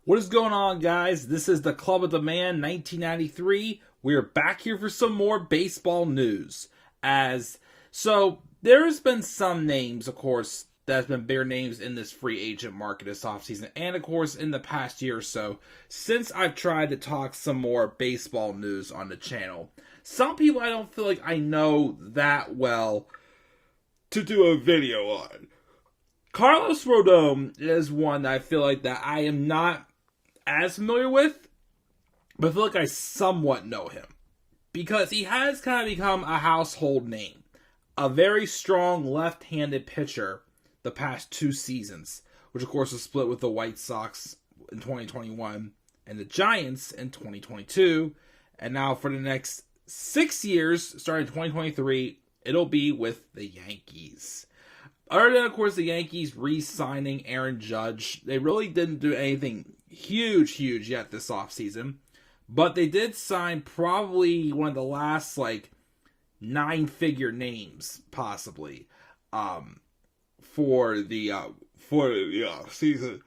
What is going on, guys? This is the Club of the Man 1993. We're back here for some more baseball news. There's been some names, of course, that's been bigger names in this free agent market this offseason, and of course in the past year or so, since I've tried to talk some more baseball news on the channel. Some people I don't feel like I know that well to do a video on. Carlos Rodon is one that I feel like that I am not as familiar with, but I feel like I somewhat know him. Because he has kind of become a household name. A very strong left-handed pitcher the past 2 seasons, which of course was split with the White Sox in 2021 and the Giants in 2022. And now for the next 6 years, starting 2023, it'll be with the Yankees. Other than, of course, the Yankees re-signing Aaron Judge, they really didn't do anything huge yet this offseason. But they did sign probably one of the last, 9-figure names, possibly, for the season.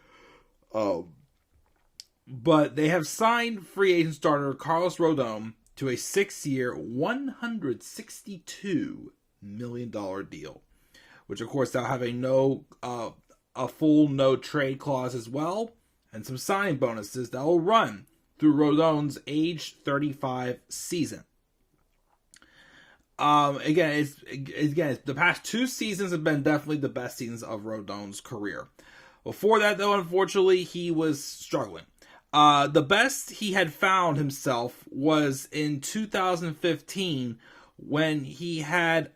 But they have signed free agent starter Carlos Rodon to a 6-year, $162 million deal. Which, of course, they'll have a full no trade clause as well, and some signing bonuses that will run through Rodon's age 35 season. The past 2 seasons have been definitely the best seasons of Rodon's career. Before that, though, unfortunately, he was struggling. The best he had found himself was in 2015 when he had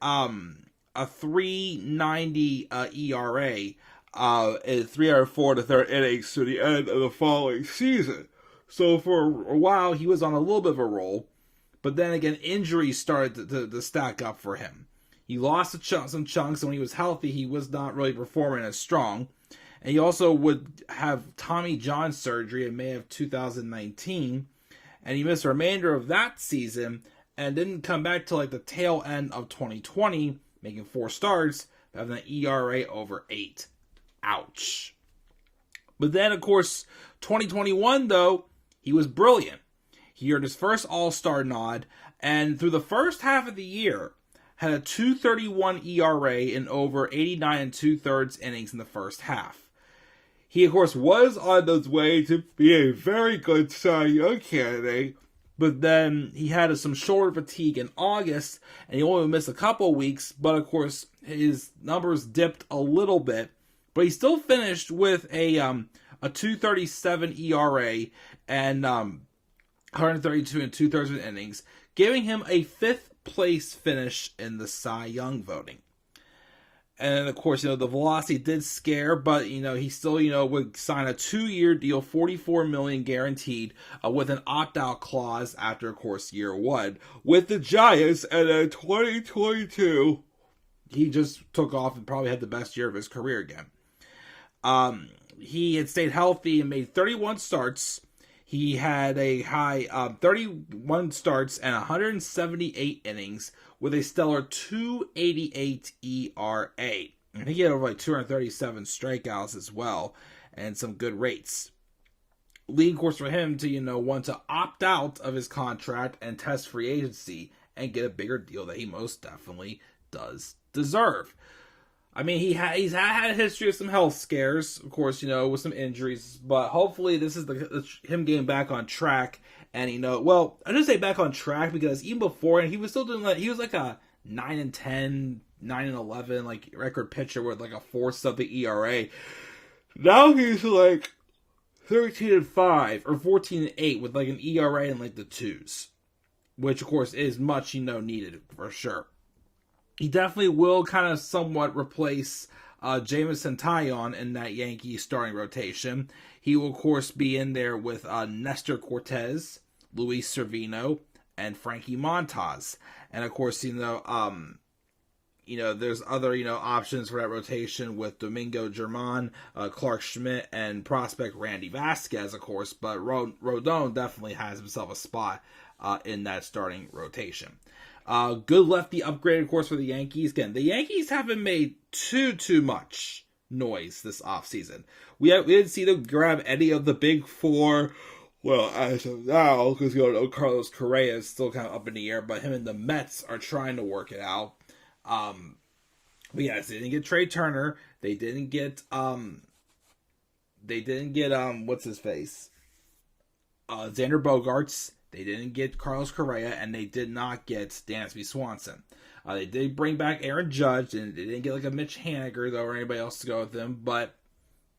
a 3.90 ERA, and 304 to third innings to the end of the following season. So for a while, he was on a little bit of a roll, but then again, injuries started to stack up for him. He lost some chunks, and when he was healthy, he was not really performing as strong. And he also would have Tommy John surgery in May of 2019, and he missed the remainder of that season and didn't come back till the tail end of 2020, making 4 starts, having an ERA over 8. Ouch. But then, of course, 2021, though, he was brilliant. He earned his first All-Star nod, and through the first half of the year, had a 2.31 ERA in over 89 2/3 innings in the first half. He, of course, was on his way to be a very good Cy Young candidate, but then he had some shoulder fatigue in August, and he only missed a couple weeks, but of course, his numbers dipped a little bit, but he still finished with a 2.37 ERA and 132 2/3 innings, giving him a 5th place finish in the Cy Young voting. And then, of course, the velocity did scare, but, he still, would sign a 2-year deal, $44 million guaranteed, with an opt-out clause after, of course, year 1 with the Giants. And in 2022, he just took off and probably had the best year of his career again. He had stayed healthy and made 31 starts. He had a high 31 starts and 178 innings with a stellar 2.88 ERA. I think he had over 237 strikeouts as well and some good rates. Leading course for him to, want to opt out of his contract and test free agency and get a bigger deal that he most definitely does deserve. I mean, he's had a history of some health scares, of course, with some injuries, but hopefully this is him getting back on track. And I just say back on track because even before, and he was still doing he was like a 9-10, 9-11 record pitcher with a 4-something ERA. Now he's 13-5 or 14-8 with an ERA in the 2s, which of course is much needed for sure. He definitely will kind of somewhat replace Jameson Taillon in that Yankees starting rotation. He will, of course, be in there with Nestor Cortez, Luis Cervino, and Frankie Montas. And, of course, there's other, options for that rotation with Domingo Germán, Clark Schmidt, and prospect Randy Vasquez, of course. But Rodon definitely has himself a spot in that starting rotation. Good lefty upgrade, of course, for the Yankees. Again, the Yankees haven't made too much noise this offseason. We didn't see them grab any of the big four. Well, as of now, because you know Carlos Correa is still kind of up in the air, but him and the Mets are trying to work it out. But yes, they didn't get Trey Turner. They didn't get what's his face? Xander Bogaerts. They didn't get Carlos Correa, and they did not get Dansby Swanson. They did bring back Aaron Judge, and they didn't get like a Mitch Haniger though, or anybody else to go with them. But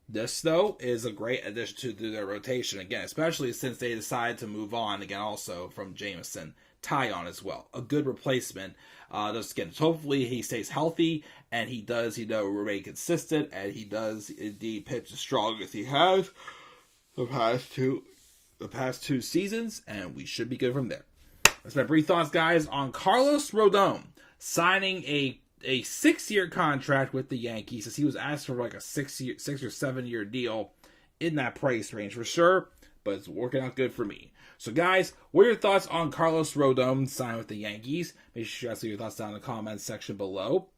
this though is a great addition to their rotation again, especially since they decided to move on again also from Jameson. Tyon as well, a good replacement. Just again, hopefully he stays healthy and he does, remain consistent, and he does indeed pitch as strong as he has the past two seasons, and we should be good from there. That's my brief thoughts, guys, on Carlos Rodon signing a 6-year contract with the Yankees, as he was asked for like a 6 or 7 year deal in that price range for sure, but it's working out good for me. So guys, what are your thoughts on Carlos Rodon signing with the Yankees? Make sure you guys leave your thoughts down in the comments section below.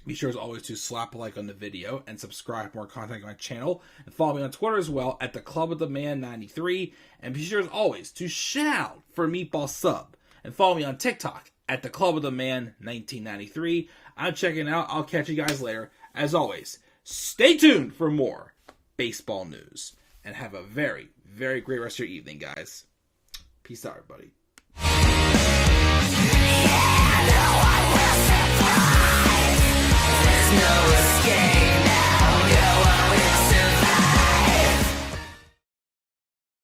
Be sure as always to slap a like on the video and subscribe for more content on my channel. And follow me on Twitter as well at the Club of the Man 93. And be sure as always to shout for Meatball Sub. And follow me on TikTok at the Club of the Man 1993. I'm checking out. I'll catch you guys later. As always, stay tuned for more baseball news. And have a very, very great rest of your evening, guys. Peace out, everybody. Yeah, no one will surprise. There's no